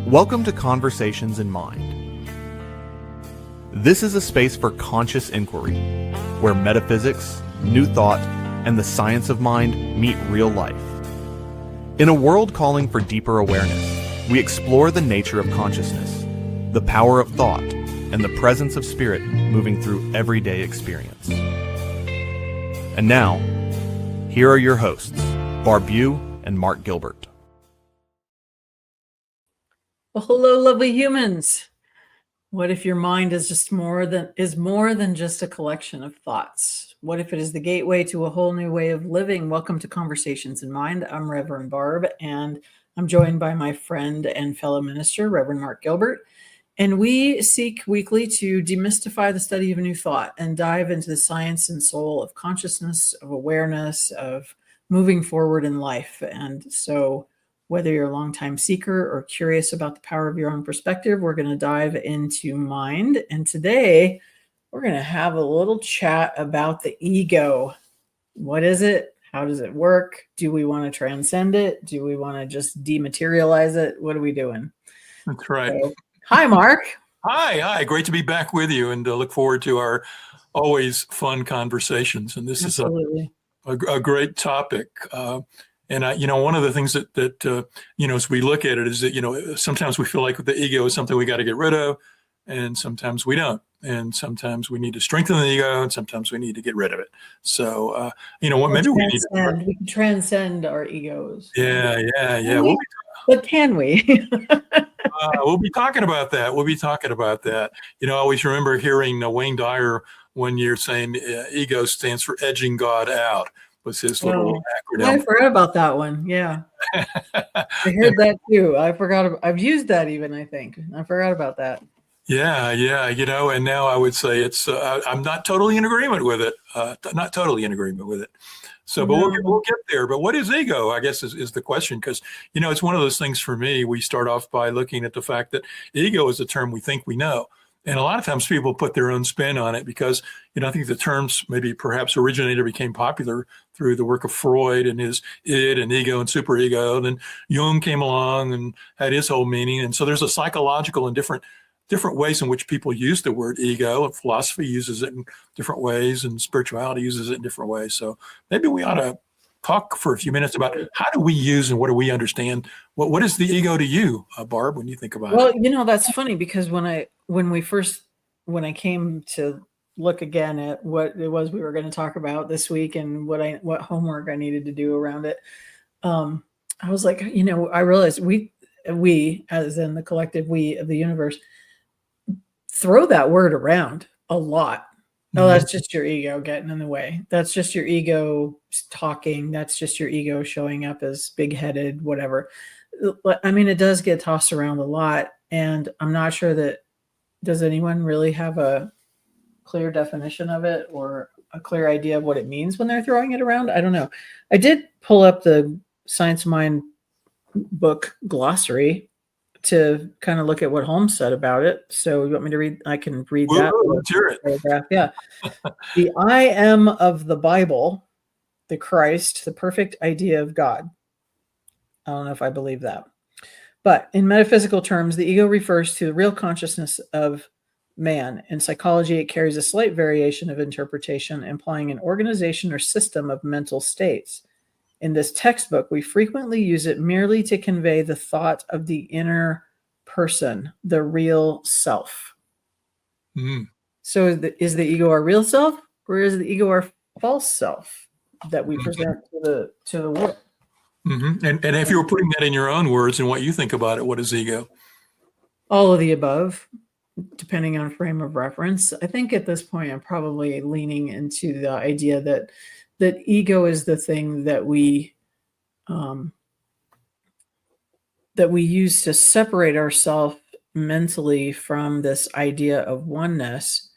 Welcome to Conversations in Mind. This is a space for conscious inquiry, where metaphysics, new thought, and the science of mind meet real life. In a world calling for deeper awareness, we explore the nature of consciousness, the power of thought, and the presence of spirit moving through everyday experience. And now, here are your hosts, Barb Bue and Mark Gilbert. Well, hello, lovely humans. What if your mind is more than just a collection of thoughts? What if it is the gateway to a whole new way of living? Welcome to Conversations in Mind. I'm Reverend Barb, and I'm joined by my friend and fellow minister, Reverend Mark Gilbert. And we seek weekly to demystify the study of new thought and dive into the science and soul of consciousness, of awareness, of moving forward in life. And so whether you're a longtime seeker or curious about the power of your own perspective, we're going to dive into mind. And today, we're going to have a little chat about the ego. What is it? How does it work? Do we want to transcend it? Do we want to just dematerialize it? What are we doing? That's right. So, hi, Mark. Hi. Great to be back with you, and look forward to our always fun conversations. And this Absolutely. is a great topic. And one of the things that as we look at it is that, sometimes we feel like the ego is something we got to get rid of, and sometimes we don't. And sometimes we need to strengthen the ego, and sometimes we need to get rid of it. So, maybe we need to... We can transcend our egos. Yeah. But can we? We'll be talking about that. I always remember hearing Wayne Dyer one year saying ego stands for edging God out. Was his little acronym. I forgot about that one. Yeah. I heard that too. I've used that even, I think. I forgot about that. Yeah. And now I would say I'm not totally in agreement with it. So, but we'll get there. But what is ego, I guess, is the question. Because, it's one of those things for me. We start off by looking at the fact that ego is a term we think we know. And a lot of times people put their own spin on it because, I think the terms maybe perhaps originated or became popular through the work of Freud and his id and ego and superego. And then Jung came along and had his whole meaning. And so there's a psychological and different ways in which people use the word ego, and philosophy uses it in different ways, and spirituality uses it in different ways. So maybe we ought to talk for a few minutes about how do we use and what do we understand? What is the ego to you, Barb, when you think about it? Well, that's funny because when I came to look again at what it was we were going to talk about this week and what homework I needed to do around it, I was like, I realized we as in the collective we of the universe throw that word around a lot. Oh, that's just your ego getting in the way. That's just your ego talking. That's just your ego showing up as big-headed, whatever. I mean, it does get tossed around a lot, and I'm not sure does anyone really have a clear definition of it or a clear idea of what it means when they're throwing it around? I don't know. I did pull up the Science of Mind book glossary to kind of look at what Holmes said about it. So you want me to read? I can read that. Let's hear it. Paragraph. Yeah. The I am of the Bible, the Christ, the perfect idea of God. I don't know if I believe that. But in metaphysical terms, the ego refers to the real consciousness of man. In psychology, it carries a slight variation of interpretation, implying an organization or system of mental states. In this textbook, we frequently use it merely to convey the thought of the inner person, the real self. So is the ego our real self, or is the ego our false self that we present to the world? And if you were putting that in your own words and what you think about it, what is ego? All of the above, depending on frame of reference. I think at this point, I'm probably leaning into the idea that ego is the thing that we use to separate ourselves mentally from this idea of oneness.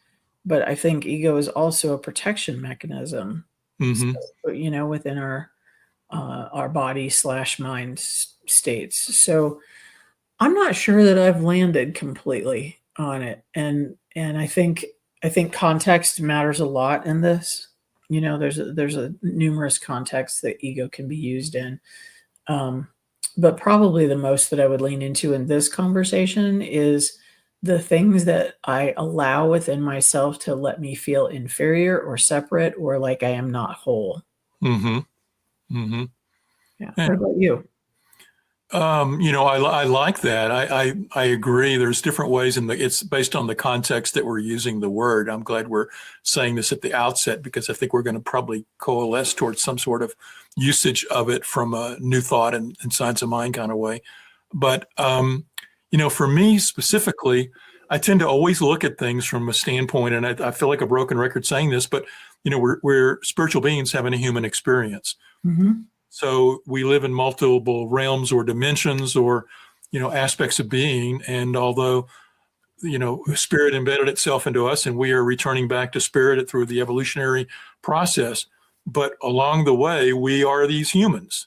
But I think ego is also a protection mechanism, so, within our body / mind states. So I'm not sure that I've landed completely on it, and I think context matters a lot in this. There's a numerous contexts that ego can be used in. But probably the most that I would lean into in this conversation is the things that I allow within myself to let me feel inferior or separate or like I am not whole. Mm-hmm. Mm-hmm. Yeah. Yeah. What about you? I like that. I agree. There's different ways, and it's based on the context that we're using the word. I'm glad we're saying this at the outset because I think we're going to probably coalesce towards some sort of usage of it from a new thought and science of mind kind of way. But for me specifically, I tend to always look at things from a standpoint, and I feel like a broken record saying this, but we're spiritual beings having a human experience. Mm-hmm. So we live in multiple realms or dimensions or, aspects of being. And although, spirit embedded itself into us and we are returning back to spirit through the evolutionary process, but along the way, we are these humans.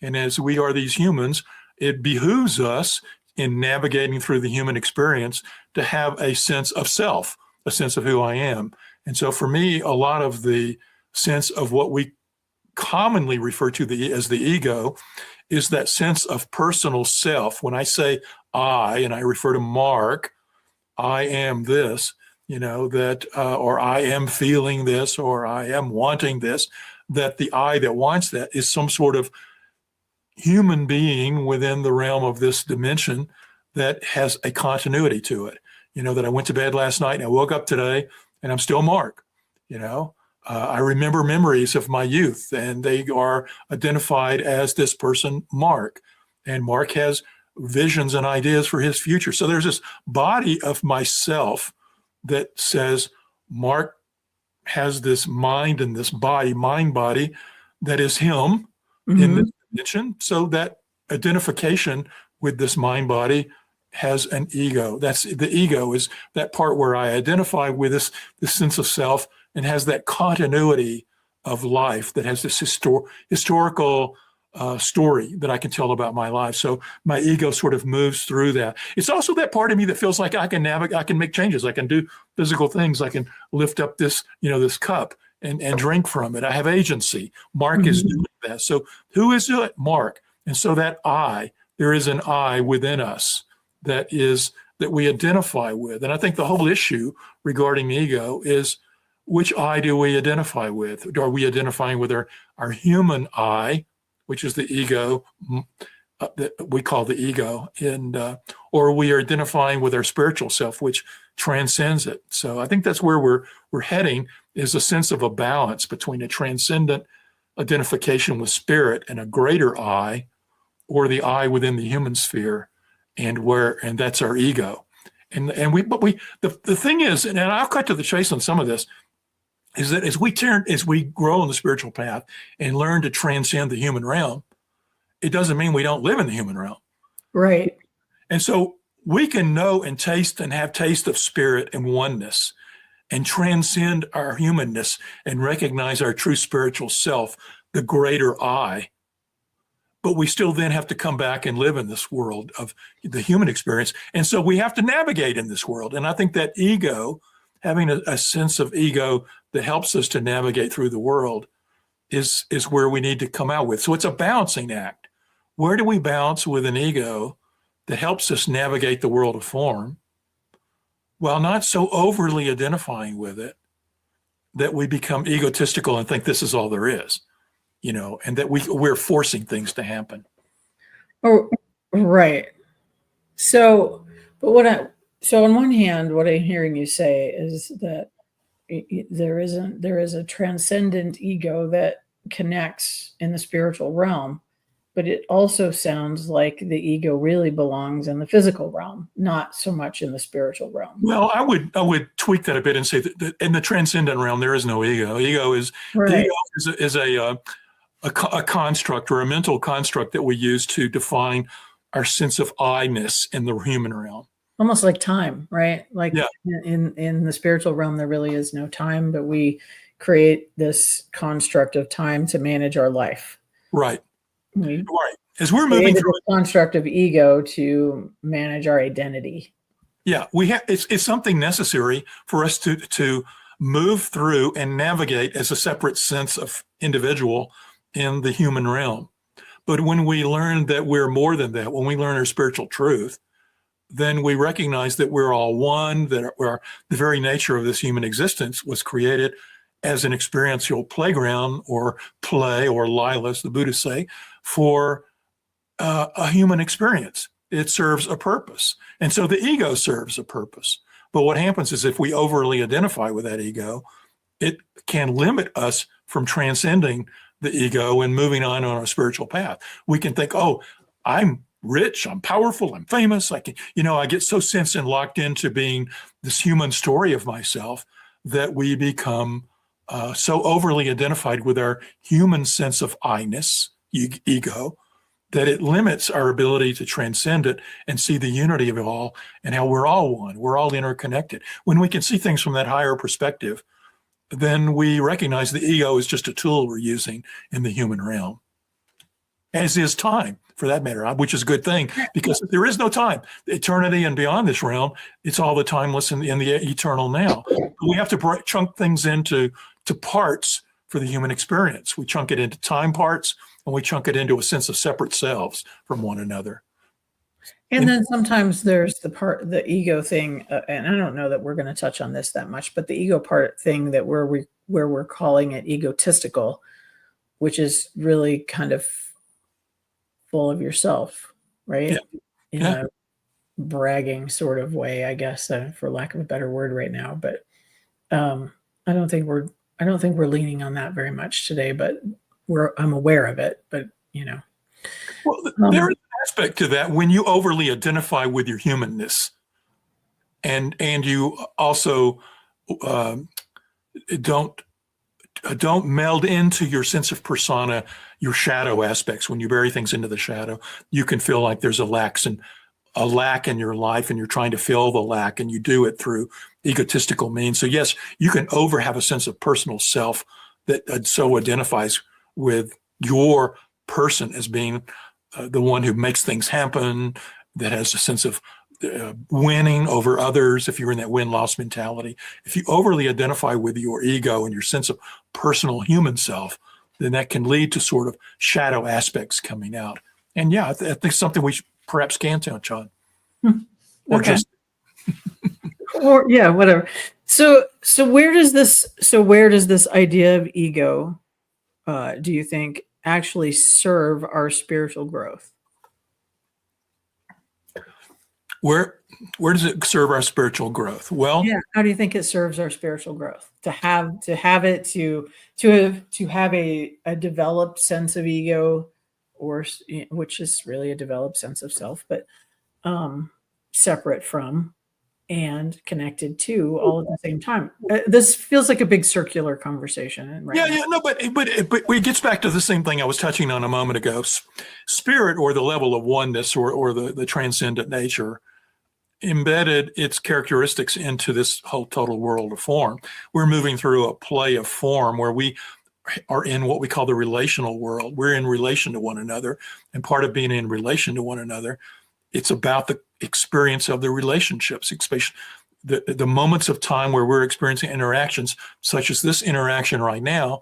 And as we are these humans, it behooves us in navigating through the human experience to have a sense of self, a sense of who I am. And so for me, a lot of the sense of what we commonly refer to as the ego is that sense of personal self. When I say I, and I refer to Mark, I am this, or I am feeling this, or I am wanting this, that the I that wants that is some sort of human being within the realm of this dimension that has a continuity to it. That I went to bed last night and I woke up today and I'm still Mark, I remember memories of my youth, and they are identified as this person, Mark. And Mark has visions and ideas for his future. So there's this body of myself that says Mark has this mind and this mind body that is him in this dimension. So that identification with this mind body has an ego. That's the ego, is that part where I identify with this sense of self and has that continuity of life, that has this historical story that I can tell about my life. So my ego sort of moves through that. It's also that part of me that feels like I can navigate, I can make changes, I can do physical things, I can lift up this, this cup and drink from it. I have agency. Mark is doing that. So who is it? Mark. And so that there is an I within us that we identify with. And I think the whole issue regarding ego is, which I do we identify with? Are we identifying with our human I, which is the ego that we call the ego, or we are identifying with our spiritual self, which transcends it? So I think that's where we're heading, is a sense of a balance between a transcendent identification with spirit and a greater I, or the I within the human sphere, and that's our ego. The thing is, and I'll cut to the chase on some of this, is that as we grow in the spiritual path and learn to transcend the human realm, it doesn't mean we don't live in the human realm. Right. And so we can know and taste and have taste of spirit and oneness and transcend our humanness and recognize our true spiritual self, the greater I. But we still then have to come back and live in this world of the human experience. And so we have to navigate in this world. And I think that ego, having a sense of ego that helps us to navigate through the world, is where we need to come out with. So it's a balancing act. Where do we balance with an ego that helps us navigate the world of form while not so overly identifying with it that we become egotistical and think this is all there is, and that we're forcing things to happen. Oh, right. So, on one hand, what I'm hearing you say is that there is a transcendent ego that connects in the spiritual realm, but it also sounds like the ego really belongs in the physical realm, not so much in the spiritual realm. Well, I would tweak that a bit and say that in the transcendent realm there is no ego. Ego is a construct, or a mental construct that we use to define our sense of I-ness in the human realm. Almost like time, right? Like in the spiritual realm, there really is no time, but we create this construct of time to manage our life. Right. Right. As we're moving through the construct of ego to manage our identity. Yeah, it's something necessary for us to move through and navigate as a separate sense of individual in the human realm. But when we learn that we're more than that, when we learn our spiritual truth, then we recognize that we're all one, that the very nature of this human existence was created as an experiential playground or play, or lila, as the Buddhists say, for a human experience. It serves a purpose. And so the ego serves a purpose. But what happens is if we overly identify with that ego, it can limit us from transcending the ego and moving on our spiritual path. We can think, oh, I'm rich, I'm powerful, I'm famous. I can, I get so sensed and locked into being this human story of myself that we become so overly identified with our human sense of I-ness, ego, that it limits our ability to transcend it and see the unity of it all and how we're all one, we're all interconnected. When we can see things from that higher perspective, then we recognize the ego is just a tool we're using in the human realm, as is time, for that matter, which is a good thing, because there is no time. Eternity and beyond this realm, it's all the timeless and in the eternal now. We have to chunk things into parts for the human experience. We chunk it into time parts, and we chunk it into a sense of separate selves from one another. And then sometimes there's the ego thing, and I don't know that we're going to touch on this that much, but the ego part thing that where we're calling it egotistical, which is really kind of full of yourself, right? In a bragging sort of way, I guess, for lack of a better word right now. But I don't think we're leaning on that very much today, but I'm aware of it, but Well, there is an aspect to that when you overly identify with your humanness, and you also don't meld into your sense of persona, your shadow aspects. When you bury things into the shadow, you can feel like there's a lack in your life, and you're trying to fill the lack, and you do it through egotistical means. So yes, you can have a sense of personal self that so identifies with your person as being the one who makes things happen, that has a sense of winning over others, if you're in that win-loss mentality. If you overly identify with your ego and your sense of personal human self, then that can lead to sort of shadow aspects coming out. And yeah, I think something we perhaps can touch on. Or okay. just or yeah, whatever. So where does this idea of ego, do you think, actually serve our spiritual growth? Where does it serve our spiritual growth? Well, Yeah, how do you think it serves our spiritual growth? To have a developed sense of ego, or which is really a developed sense of self, but separate from and connected to all at the same time. This feels like a big circular conversation. Right now. no, but it gets back to the same thing I was touching on a moment ago. Spirit, or the level of oneness, or the transcendent nature, embedded its characteristics into this whole total world of form. We're moving through a play of form where we are in what we call the relational world. We're in relation to one another, and part of being in relation to one another, it's about the experience of the relationships, especially the moments of time where we're experiencing interactions, such as this interaction right now,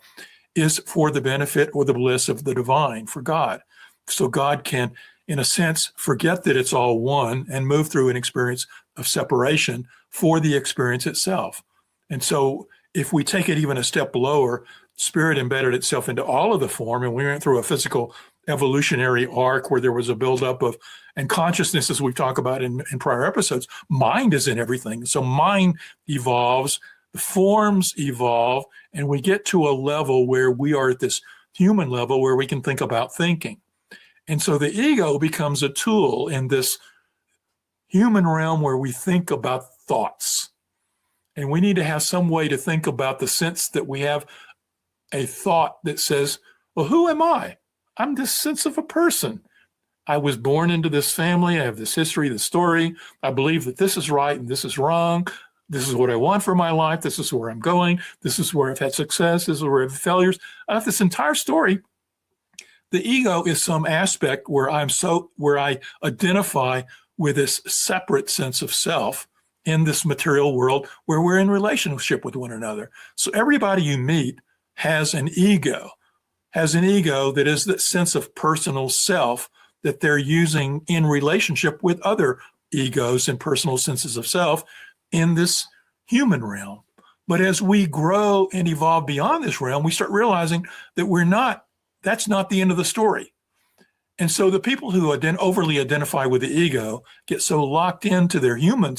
is for the benefit or the bliss of the divine, for God. So God can, in a sense, forget that it's all one and move through an experience of separation for the experience itself. And so if we take it even a step lower, spirit embedded itself into all of the form, and we went through a physical evolutionary arc where there was a buildup of, and consciousness, as we've talked about in prior episodes, mind is in everything. So mind evolves, the forms evolve, and we get to a level where we are at this human level where we can think about thinking. And so the ego becomes a tool in this human realm where we think about thoughts. And we need to have some way to think about the sense that we have a thought that says, well, who am I? I'm this sense of a person. I was born into this family. I have this history, this story. I believe that this is right and this is wrong. This is what I want for my life. This is where I'm going. This is where I've had success. This is where I've had failures. I have this entire story. The ego is some aspect where I identify with this separate sense of self in this material world where we're in relationship with one another. So everybody you meet has an ego. has an ego that is that sense of personal self that they're using in relationship with other egos and personal senses of self in this human realm. But as we grow and evolve beyond this realm, we start realizing that that's not the end of the story. And so the people who overly identify with the ego get so locked into their human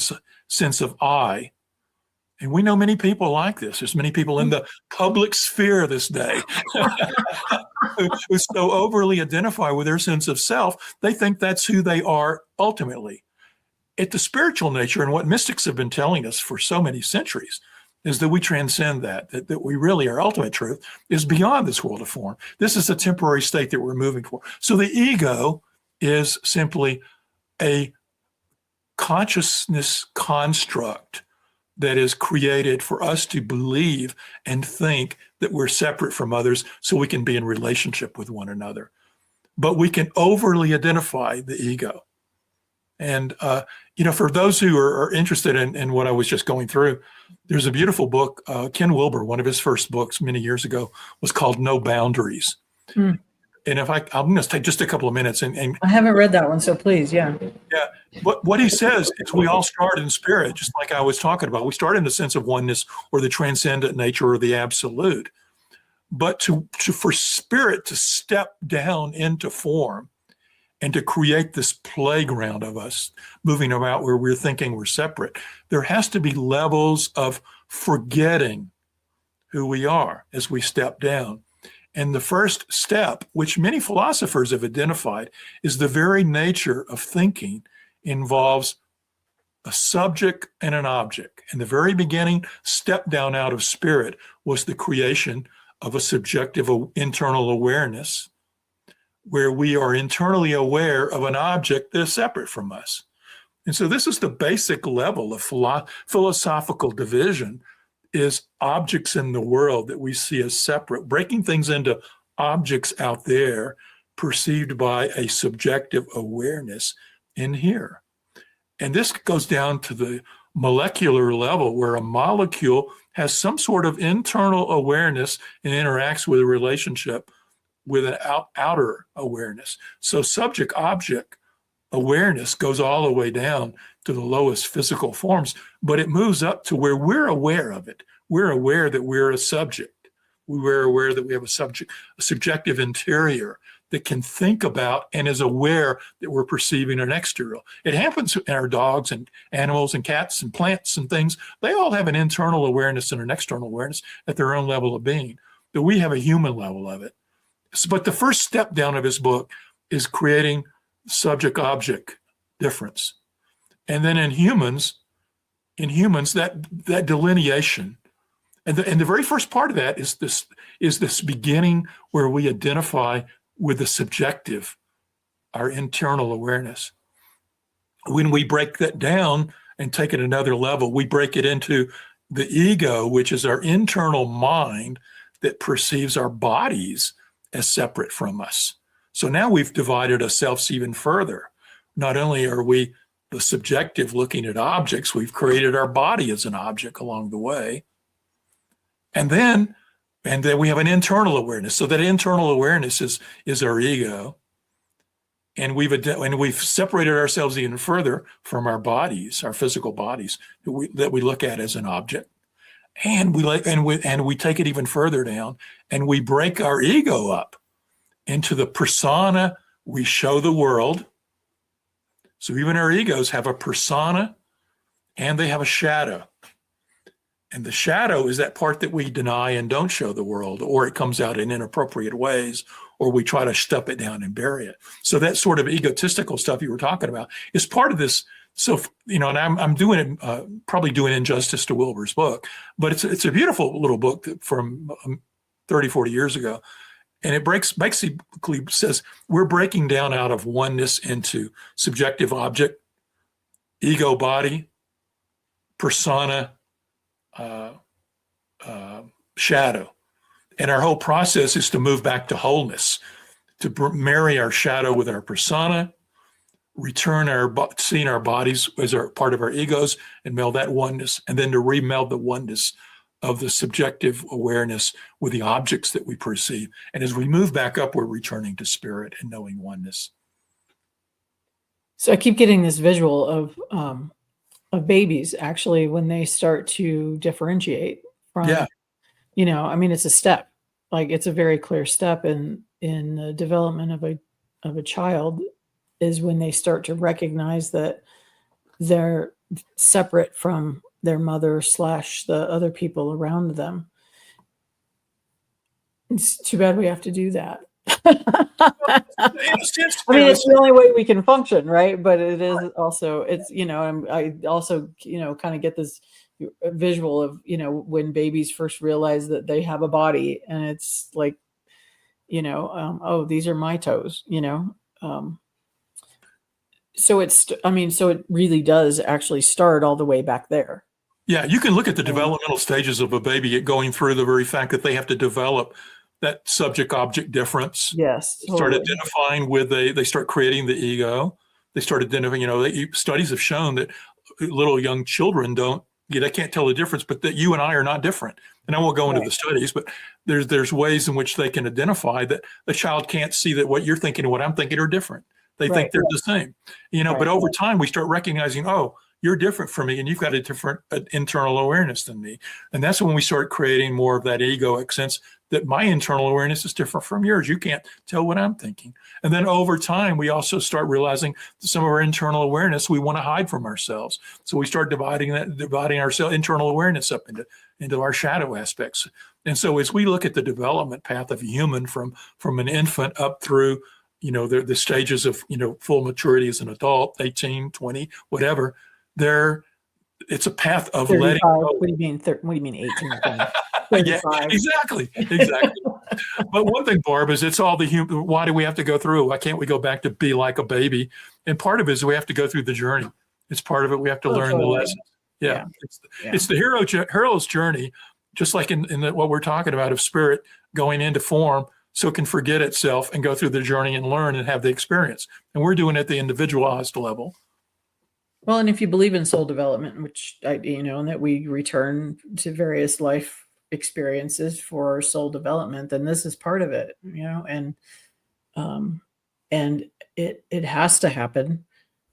sense of I. And we know many people like this. There's many people in the public sphere this day who so overly identify with their sense of self, they think that's who they are ultimately. At the spiritual nature, and what mystics have been telling us for so many centuries, is that we transcend that we really, our ultimate truth is beyond this world of form. This is a temporary state that we're moving for. So the ego is simply a consciousness construct that is created for us to believe and think that we're separate from others so we can be in relationship with one another. But we can overly identify the ego. And, for those who are interested in what I was just going through, there's a beautiful book. Ken Wilber, one of his first books many years ago, was called No Boundaries. And I'm going to take just a couple of minutes. And I haven't read that one, so please, yeah. Yeah. But what he says is we all start in spirit, just like I was talking about. We start in the sense of oneness or the transcendent nature or the absolute. But for spirit to step down into form and to create this playground of us moving about where we're thinking we're separate, there has to be levels of forgetting who we are as we step down. And the first step, which many philosophers have identified, is the very nature of thinking involves a subject and an object. In the very beginning, step down out of spirit was the creation of a subjective internal awareness where we are internally aware of an object that is separate from us. And so this is the basic level of philosophical division, is objects in the world that we see as separate, breaking things into objects out there perceived by a subjective awareness in here. And this goes down to the molecular level where a molecule has some sort of internal awareness and interacts with a relationship with an outer awareness. So subject-object awareness goes all the way down to the lowest physical forms, but it moves up to where we're aware of it. We're aware that we're a subject. We're aware that we have a subjective interior that can think about and is aware that we're perceiving an external. It happens in our dogs and animals and cats and plants and things. They all have an internal awareness and an external awareness at their own level of being, but we have a human level of it. But the first step down of his book is creating subject-object difference. And then in humans, that delineation, and the very first part of that is this beginning where we identify with the subjective, our internal awareness. When we break that down and take it another level, we break it into the ego, which is our internal mind that perceives our bodies as separate from us. So now we've divided ourselves even further. Not only are we the subjective looking at objects, we've created our body as an object along the way. And then we have an internal awareness. So that internal awareness is our ego. And we've separated ourselves even further from our bodies, our physical bodies that we look at as an object. And we take it even further down, and we break our ego up into the persona we show the world. So even our egos have a persona and they have a shadow. And the shadow is that part that we deny and don't show the world, or it comes out in inappropriate ways, or we try to stuff it down and bury it. So that sort of egotistical stuff you were talking about is part of this. So, and I'm doing it, probably doing injustice to Wilbur's book, but it's a beautiful little book from 30, 40 years ago. And it basically says we're breaking down out of oneness into subjective object, ego body, persona, shadow. And our whole process is to move back to wholeness, to marry our shadow with our persona, return seeing our bodies as part of our egos and meld that oneness, and then to remeld the oneness of the subjective awareness with the objects that we perceive. And as we move back up, we're returning to spirit and knowing oneness. So I keep getting this visual of babies actually when they start to differentiate from, Yeah. I mean, it's a step, like it's a very clear step in the development of a child is when they start to recognize that they're separate from their mother / the other people around them. It's too bad we have to do that. I mean, it's the only way we can function, right? But it is also, it's, I also, kind of get this visual of, when babies first realize that they have a body and it's like, oh, these are my toes, so so it really does actually start all the way back there. Yeah, you can look at the developmental stages of a baby going through the very fact that they have to develop that subject-object difference. Yes, totally. Start identifying with they start creating the ego. They start identifying, studies have shown that little young children they can't tell the difference, but that you and I are not different. And I won't go into the studies, but there's ways in which they can identify that the child can't see that what you're thinking and what I'm thinking are different. They think they're the same, but over time we start recognizing, oh, you're different from me and you've got a different internal awareness than me. And that's when we start creating more of that egoic sense that my internal awareness is different from yours. You can't tell what I'm thinking. And then over time, we also start realizing that some of our internal awareness we want to hide from ourselves. So we start dividing our internal awareness up into our shadow aspects. And so as we look at the development path of a human from an infant up through the stages of full maturity as an adult, 18, 20, whatever, it's a path of 35. letting go. What do you mean 18 or 20? Yeah, exactly. But one thing, Barb, is it's all the human. Why do we have to go through? Why can't we go back to be like a baby? And part of it is we have to go through the journey. It's part of it. We have to learn the lessons. Yeah. It's the hero's journey, just like in what we're talking about of spirit going into form, so it can forget itself and go through the journey and learn and have the experience. And we're doing it at the individualized level. Well, and if you believe in soul development, which and that we return to various life experiences for soul development, then this is part of it, and it has to happen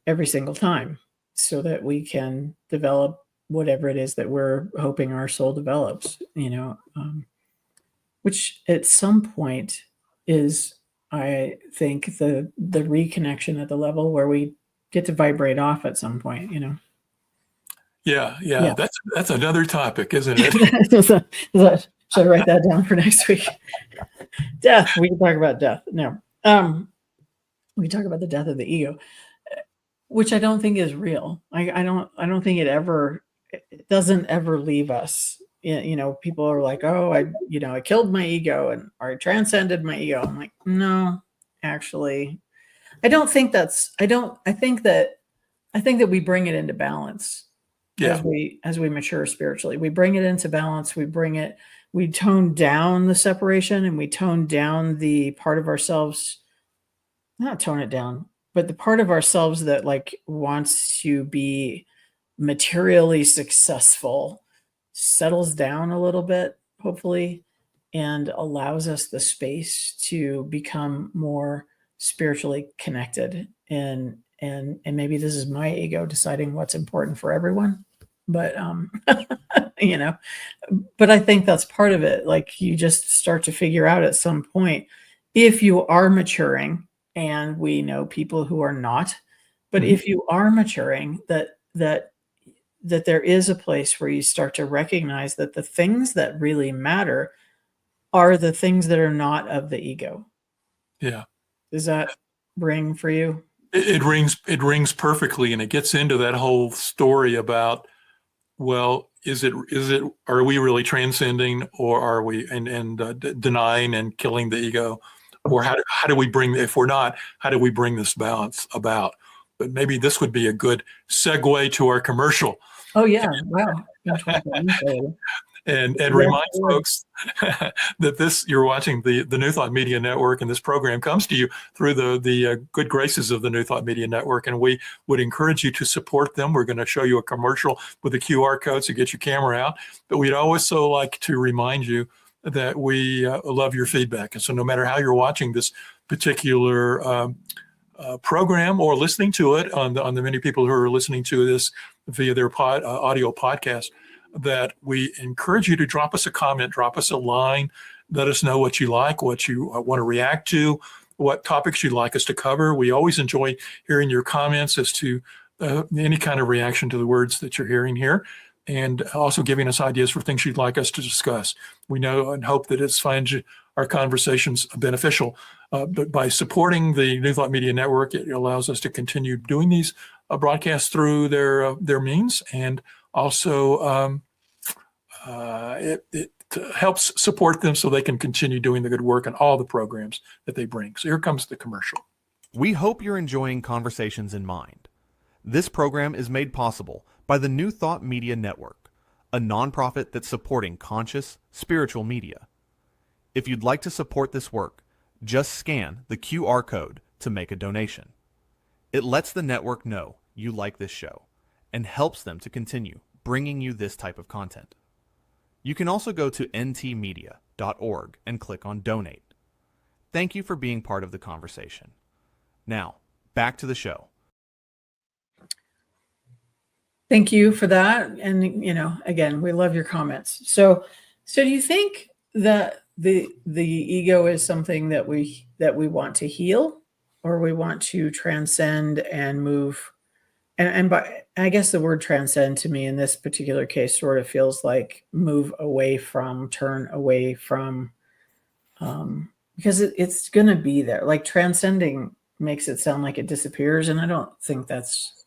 every single time so that we can develop whatever it is that we're hoping our soul develops, which at some point is, I think, the reconnection at the level where we get to vibrate off at some point, Yeah. That's another topic, isn't it? Should I write that down for next week? Death. We can talk about death. No. We can talk about the death of the ego, which I don't think is real. I don't think it doesn't ever leave us. People are like, oh, I killed my ego or I transcended my ego. I'm like, no, actually, I think that we bring it into balance as we mature spiritually. We bring it into balance. We tone down the separation and we tone down the part of ourselves, not tone it down, but the part of ourselves that wants to be materially successful settles down a little bit, hopefully, and allows us the space to become more spiritually connected. And maybe this is my ego deciding what's important for everyone, but but I think that's part of it. You just start to figure out at some point, if you are maturing, and we know people who are not, but if you are maturing, that there is a place where you start to recognize that the things that really matter are the things that are not of the ego. Yeah. Does that ring for you? It rings perfectly, and it gets into that whole story about, well, are we really transcending, or are we denying and killing the ego, or how do we if we're not, how do we bring this balance about? But maybe this would be a good segue to our commercial. Oh yeah, wow. and Yes, remind Lord. folks that you're watching the New Thought Media Network, and this program comes to you through the good graces of the New Thought Media Network, and we would encourage you to support them. We're going to show you a commercial with a QR code, so get your camera out. But we'd also like to remind you that we love your feedback, and so no matter how you're watching this particular program or listening to it on the many people who are listening to this via their audio podcast, that we encourage you to drop us a comment, drop us a line, let us know what you like, what you want to react to, what topics you'd like us to cover. We always enjoy hearing your comments as to any kind of reaction to the words that you're hearing here, and also giving us ideas for things you'd like us to discuss. We know and hope that it's finds our conversations beneficial. But by supporting the New Thought Media Network, it allows us to continue doing these broadcasts through their means, and also it helps support them so they can continue doing the good work and all the programs that they bring. So here comes the commercial. We hope you're enjoying Conversations in Mind. This program is made possible by the New Thought Media Network, a nonprofit that's supporting conscious, spiritual media. If you'd like to support this work, just scan the QR code to make a donation. It lets the network know you like this show and helps them to continue bringing you this type of content. You can also go to ntmedia.org and click on Donate. Thank you for being part of the conversation. Now, back to the show. Thank you for that. And, again, we love your comments. So do you think that the ego is something that we want to heal, or we want to transcend and move? And by, I guess the word transcend to me in this particular case sort of feels like move away from, turn away from, because it's going to be there. Like transcending makes it sound like it disappears, and I don't think that's.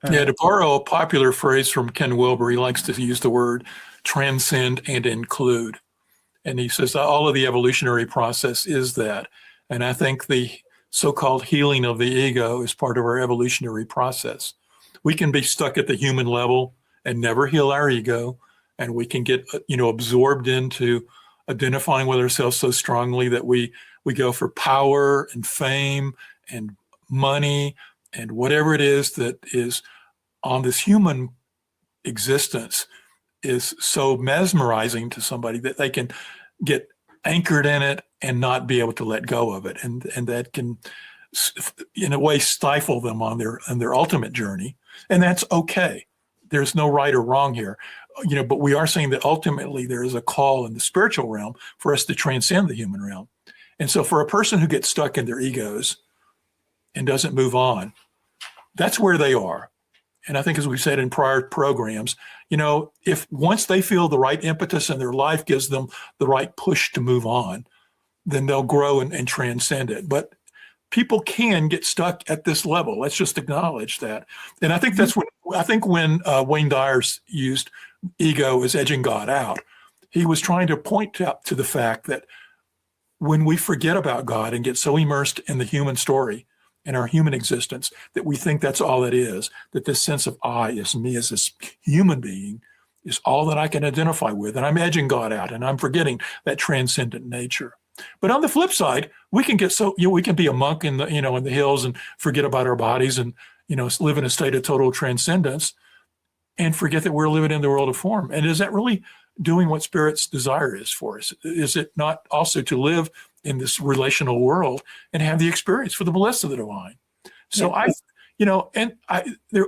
Yeah, to borrow a popular phrase from Ken Wilber, he likes to use the word transcend and include. And he says that all of the evolutionary process is that. And I think the so-called healing of the ego is part of our evolutionary process. We can be stuck at the human level and never heal our ego. And we can get, absorbed into identifying with ourselves so strongly that we go for power and fame and money and whatever it is that is on this human existence is so mesmerizing to somebody that they can get anchored in it and not be able to let go of it. And that can, in a way, stifle them on their ultimate journey. And that's okay. There's no right or wrong here. But we are saying that ultimately there is a call in the spiritual realm for us to transcend the human realm. And so for a person who gets stuck in their egos and doesn't move on, that's where they are. And I think, as we said in prior programs, if once they feel the right impetus in their life gives them the right push to move on, then they'll grow and transcend it. But people can get stuck at this level. Let's just acknowledge that. And I think that's when Wayne Dyer used ego as edging God out, he was trying to point to the fact that when we forget about God and get so immersed in the human story, in our human existence, that we think that's all it is, that this sense of I is me as this human being is all that I can identify with. And I'm edging God out and I'm forgetting that transcendent nature. But on the flip side, we can get we can be a monk in the hills and forget about our bodies and, live in a state of total transcendence and forget that we're living in the world of form. And is that really doing what Spirit's desire is for us? Is it not also to live in this relational world and have the experience for the bliss of the divine? So there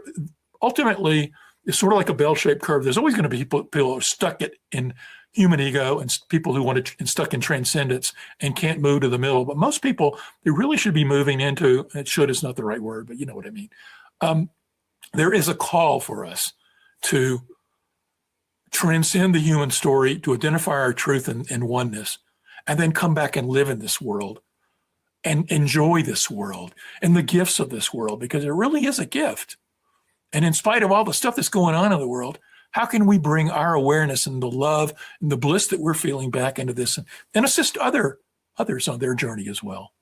ultimately it's sort of like a bell-shaped curve. There's always going to be people who are stuck in human ego and people who want to stuck in transcendence and can't move to the middle. But most people, they really should be moving into, and should is not the right word, but you know what I mean. There is a call for us to transcend the human story, to identify our truth and oneness, and then come back and live in this world and enjoy this world and the gifts of this world, because it really is a gift. And in spite of all the stuff that's going on in the world, how can we bring our awareness and the love and the bliss that we're feeling back into this and assist others on their journey as well?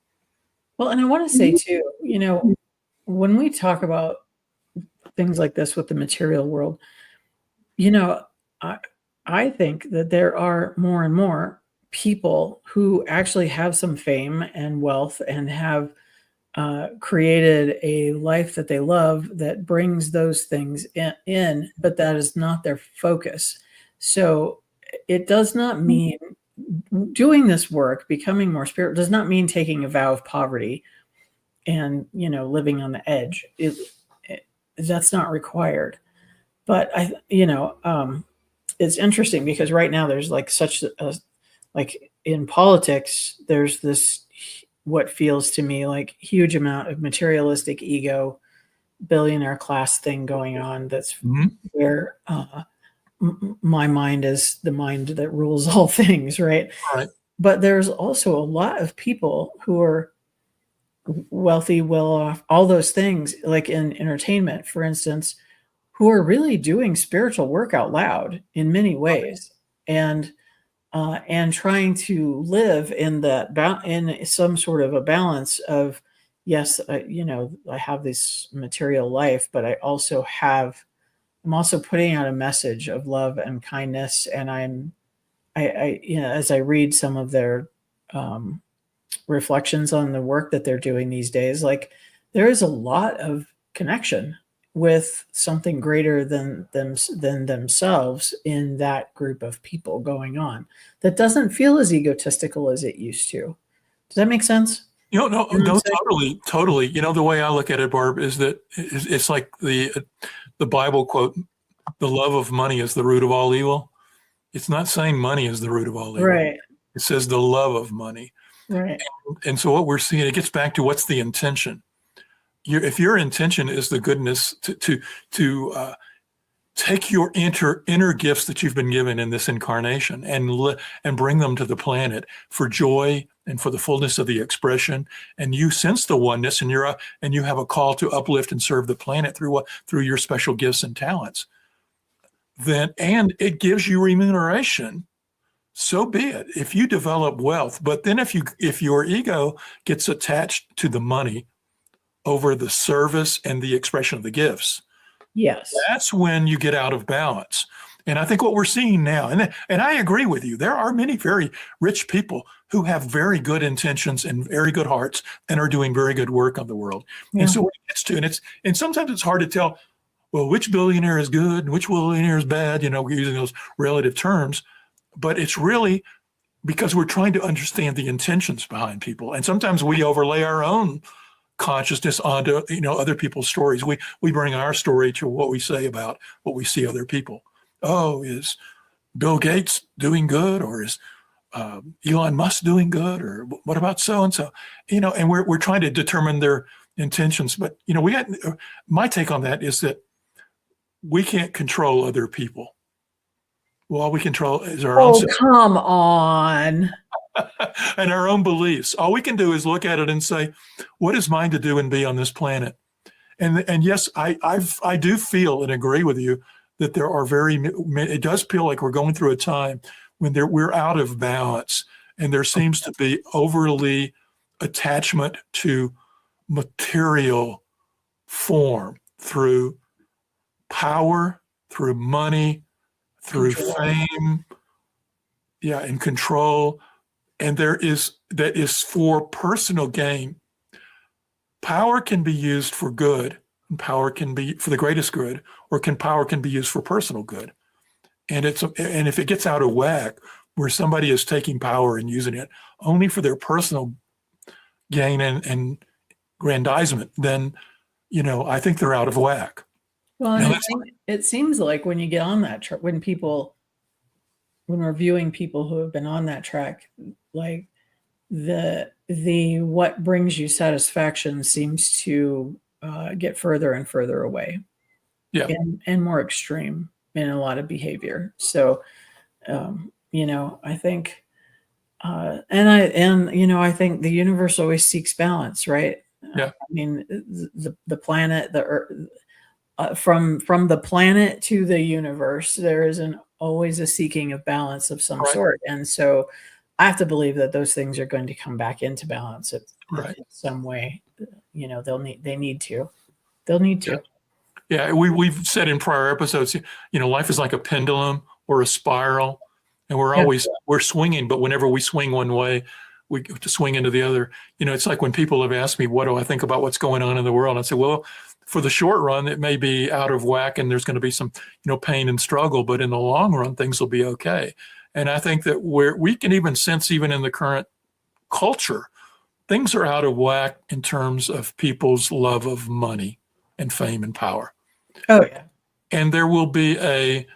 Well, and I want to say too, when we talk about things like this with the material world, I think that there are more and more people who actually have some fame and wealth and have created a life that they love that brings those things in, but that is not their focus. So it does not mean doing this work, becoming more spiritual, does not mean taking a vow of poverty and living on the edge. That's not required. But it's interesting because right now there's like such a, like in politics, there's this what feels to me like huge amount of materialistic ego, billionaire class thing going on. That's where my mind is the mind that rules all things, right? Right. But there's also a lot of people who are wealthy, well off, all those things, like in entertainment, for instance, who are really doing spiritual work out loud in many ways, and trying to live in that in some sort of a balance of, yes, I have this material life, but I'm also putting out a message of love and kindness, and as I read some of their reflections on the work that they're doing these days, like there is a lot of connection with something greater than themselves in that group of people going on that doesn't feel as egotistical as it used to. Does that make sense? No, totally. The way I look at it, Barb, is that it's like the Bible quote, "The love of money is the root of all evil." It's not saying money is the root of all evil. Right. It says the love of money. Right. And so what we're seeing, it gets back to what's the intention. If your intention is the goodness to take your inner gifts that you've been given in this incarnation and bring them to the planet for joy and for the fullness of the expression, and you sense the oneness, and you have a call to uplift and serve the planet through your special gifts and talents, and it gives you remuneration, so be it. If you develop wealth, but then if your ego gets attached to the money over the service and the expression of the gifts, yes, that's when you get out of balance. And I think what we're seeing now, and I agree with you, there are many very rich people who have very good intentions and very good hearts and are doing very good work on the world. Yeah. And so what it gets to, and sometimes it's hard to tell, well, which billionaire is good and which billionaire is bad, we're using those relative terms, but it's really because we're trying to understand the intentions behind people. And sometimes we overlay our own consciousness onto other people's stories. We bring our story to what we say about what we see other people. Oh, is Bill Gates doing good, or is Elon Musk doing good, or what about so and so? And we're trying to determine their intentions. But my take on that is that we can't control other people. Well, all we control is our own. Oh, come on. And our own beliefs. All we can do is look at it and say, what is mine to do and be on this planet? And yes, I do feel and agree with you that there are it does feel like we're going through a time when we're out of balance, and there seems to be overly attachment to material form through power, through money, through fame, and control. And that is for personal gain. Power can be used for good, and power can be for the greatest good, or power can be used for personal good. And if it gets out of whack, where somebody is taking power and using it only for their personal gain and grandizement, then I think they're out of whack. Well, and it seems like when you get on that track, when we're viewing people who have been on that track, like the what brings you satisfaction seems to get further and further away, and more extreme in a lot of behavior. So, I think, I think the universe always seeks balance, right? Yeah. I mean, the planet, the Earth, from the planet to the universe, there is always a seeking of balance of some sort. And so I have to believe that those things are going to come back into balance in some way. They'll need to. Yeah, we've said in prior episodes, life is like a pendulum or a spiral, and we're swinging, but whenever we swing one way, we have to swing into the other. It's like when people have asked me, what do I think about what's going on in the world? I say, well, for the short run, it may be out of whack and there's going to be some, pain and struggle, but in the long run, things will be okay. And I think that we can even sense, even in the current culture, things are out of whack in terms of people's love of money and fame and power. Oh, yeah. And there will be a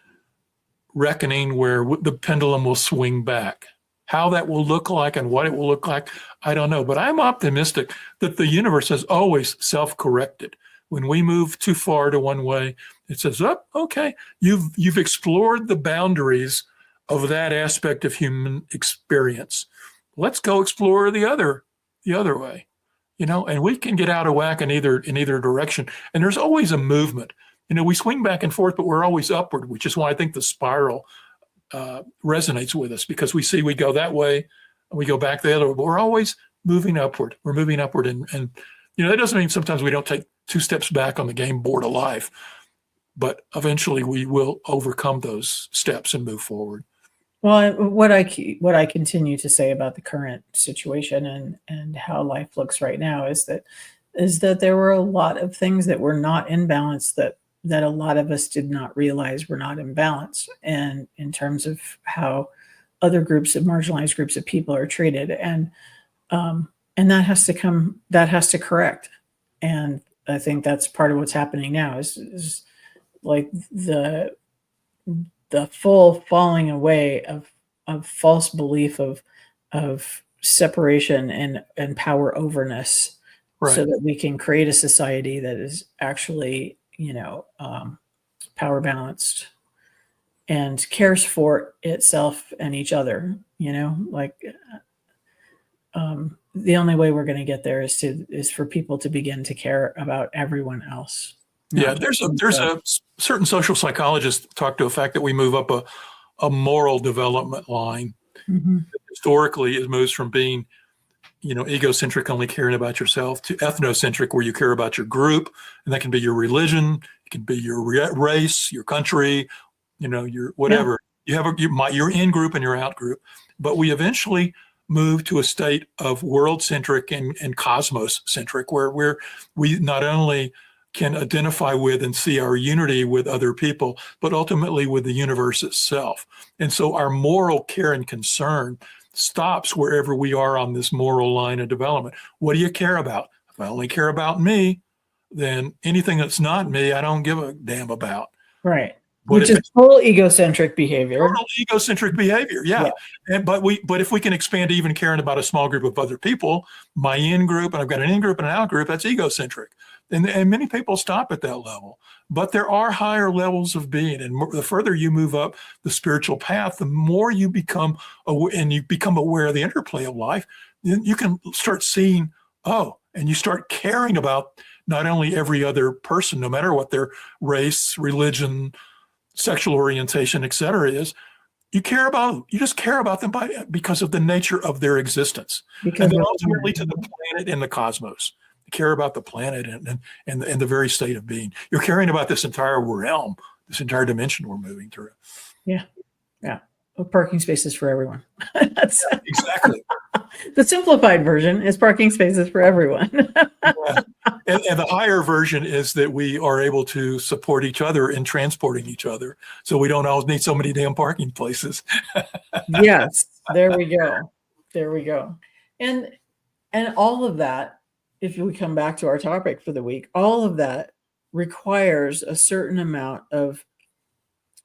reckoning where the pendulum will swing back. How that will look like and what it will look like, I don't know. But I'm optimistic that the universe has always self-corrected. When we move too far to one way, it says, oh, okay, you've explored the boundaries of that aspect of human experience. Let's go explore the other way, and we can get out of whack in either direction. And there's always a movement. We swing back and forth, but we're always upward, which is why I think the spiral resonates with us, because we go that way and we go back the other way, but we're always moving upward. We're moving upward. And that doesn't mean sometimes we don't take 2 steps back on the game board of life, but eventually we will overcome those steps and move forward. Well, what I continue to say about the current situation and how life looks right now is that there were a lot of things that were not in balance that a lot of us did not realize were not in balance, and in terms of how other groups of marginalized groups of people are treated, and that has to correct. And I think that's part of what's happening now is like the full falling away of false belief of separation and power overness, right, so that we can create a society that is actually power balanced and cares for itself and each other. The only way we're going to get there is for people to begin to care about everyone else. Yeah, there's a certain social psychologists talk to the fact that we move up a moral development line. Mm-hmm. Historically, it moves from being, egocentric, only caring about yourself, to ethnocentric, where you care about your group, and that can be your religion, it can be your race, your country, your whatever. Yeah. You have your in group and your out group, but we eventually move to a state of world-centric and cosmos-centric, where we not only can identify with and see our unity with other people, but ultimately with the universe itself. And so our moral care and concern stops wherever we are on this moral line of development. What do you care about? If I only care about me, then anything that's not me, I don't give a damn about. Right. Which is total egocentric behavior. Total egocentric behavior, yeah. But if we can expand to even caring about a small group of other people, my in group, and I've got an in group and an out group, that's egocentric. And many people stop at that level. But there are higher levels of being. And the further you move up the spiritual path, the more you become aware of the interplay of life, then you can start seeing, and you start caring about not only every other person, no matter what their race, religion, sexual orientation, et cetera, is. You just care about them because of the nature of their existence. And then ultimately to the planet and the cosmos. You care about the planet and the very state of being. You're caring about this entire realm, this entire dimension we're moving through. Yeah. Yeah. Parking spaces for everyone. Exactly. The simplified version is parking spaces for everyone. Yeah. And the higher version is that we are able to support each other in transporting each other. So we don't always need so many damn parking places. Yes. There we go. There we go. And all of that, if we come back to our topic for the week, all of that requires a certain amount of,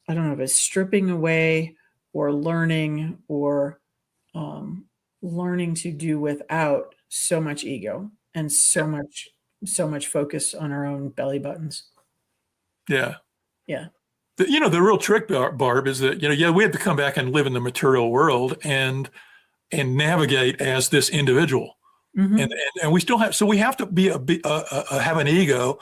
I don't know if it's stripping away or learning or learning to do without so much ego and so much focus on our own belly buttons. Yeah. Yeah. The real trick, Barb, is that, we have to come back and live in the material world and navigate as this individual. Mm-hmm. And we still have, so we have to have an ego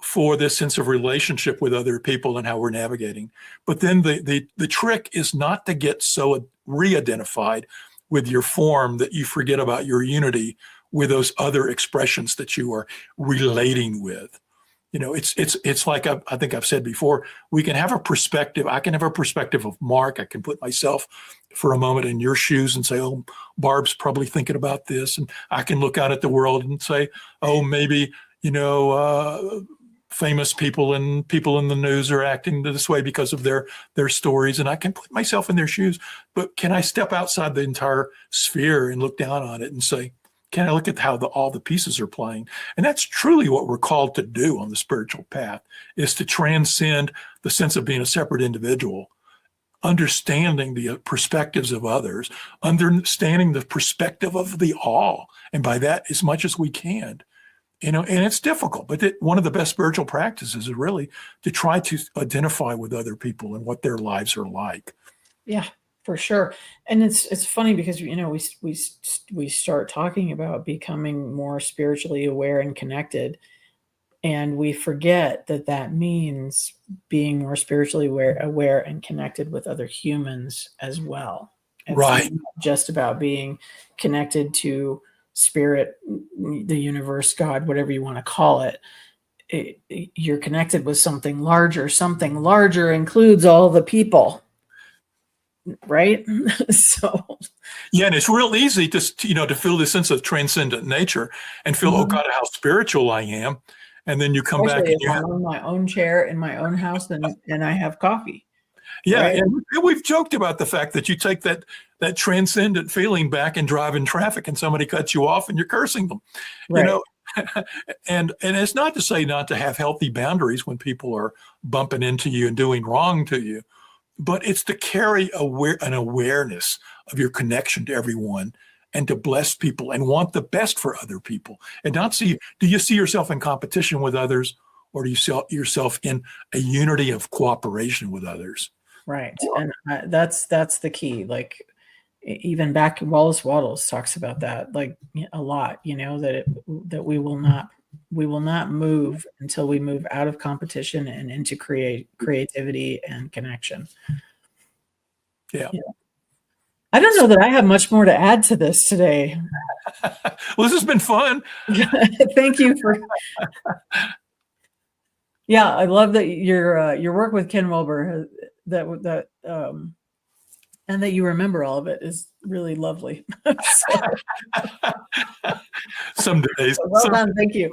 for this sense of relationship with other people and how we're navigating. But then the trick is not to get so re-identified with your form that you forget about your unity with those other expressions that you are relating with. It's like I think I've said before, we can have a perspective. I can have a perspective of Mark. I can put myself for a moment in your shoes and say, oh, Barb's probably thinking about this. And I can look out at the world and say, oh, maybe, famous people and people in the news are acting this way because of their stories. And I can put myself in their shoes. But can I step outside the entire sphere and look down on it and say, can I look at how all the pieces are playing? And that's truly what we're called to do on the spiritual path, is to transcend the sense of being a separate individual, understanding the perspectives of others, understanding the perspective of the all. And by that, as much as we can, and it's difficult, but one of the best spiritual practices is really to try to identify with other people and what their lives are like. Yeah. For sure. And it's funny because, we start talking about becoming more spiritually aware and connected, and we forget that means being more spiritually aware and connected with other humans as well. It's right. not just about being connected to spirit, the universe, God, whatever you want to call it. You're connected with something larger. Something larger includes all the people. Right. So yeah, and it's real easy to feel this sense of transcendent nature and feel, oh God, how spiritual I am. And then you come back and I'm on my own chair in my own house and I have coffee. Yeah, right? and we've joked about the fact that you take that transcendent feeling back and drive in traffic and somebody cuts you off and you're cursing them. Right. And it's not to say not to have healthy boundaries when people are bumping into you and doing wrong to you. But it's to carry an awareness of your connection to everyone and to bless people and want the best for other people and not do you see yourself in competition with others, or do you see yourself in a unity of cooperation with others? Right. And that's the key. Like even back Wallace Wattles talks about that like a lot, that we will not move until we move out of competition and into creativity and connection. Yeah. I don't know that I have much more to add to this today. Well, this has been fun. Thank you for. Yeah, I love that your work with Ken Wilber, and that you remember all of it is really lovely. Some days. Well done. Thank you.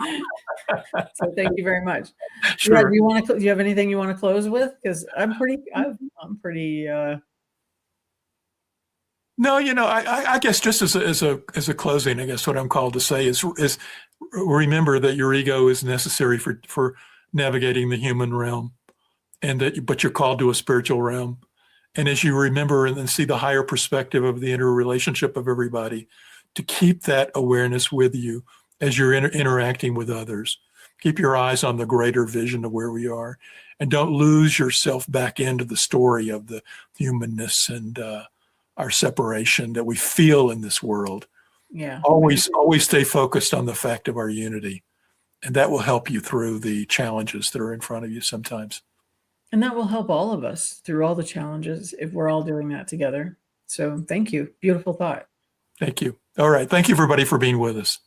So thank you very much. Sure. Yeah, do you have anything you want to close with? Because I'm pretty. No, I guess just as a closing, I guess what I'm called to say is remember that your ego is necessary for navigating the human realm, but you're called to a spiritual realm. And as you remember and then see the higher perspective of the interrelationship of everybody, to keep that awareness with you as you're interacting with others. Keep your eyes on the greater vision of where we are, and don't lose yourself back into the story of the humanness and our separation that we feel in this world. Yeah. Always stay focused on the fact of our unity, and that will help you through the challenges that are in front of you sometimes. And that will help all of us through all the challenges if we're all doing that together. So thank you. Beautiful thought. Thank you. All right. Thank you, everybody, for being with us.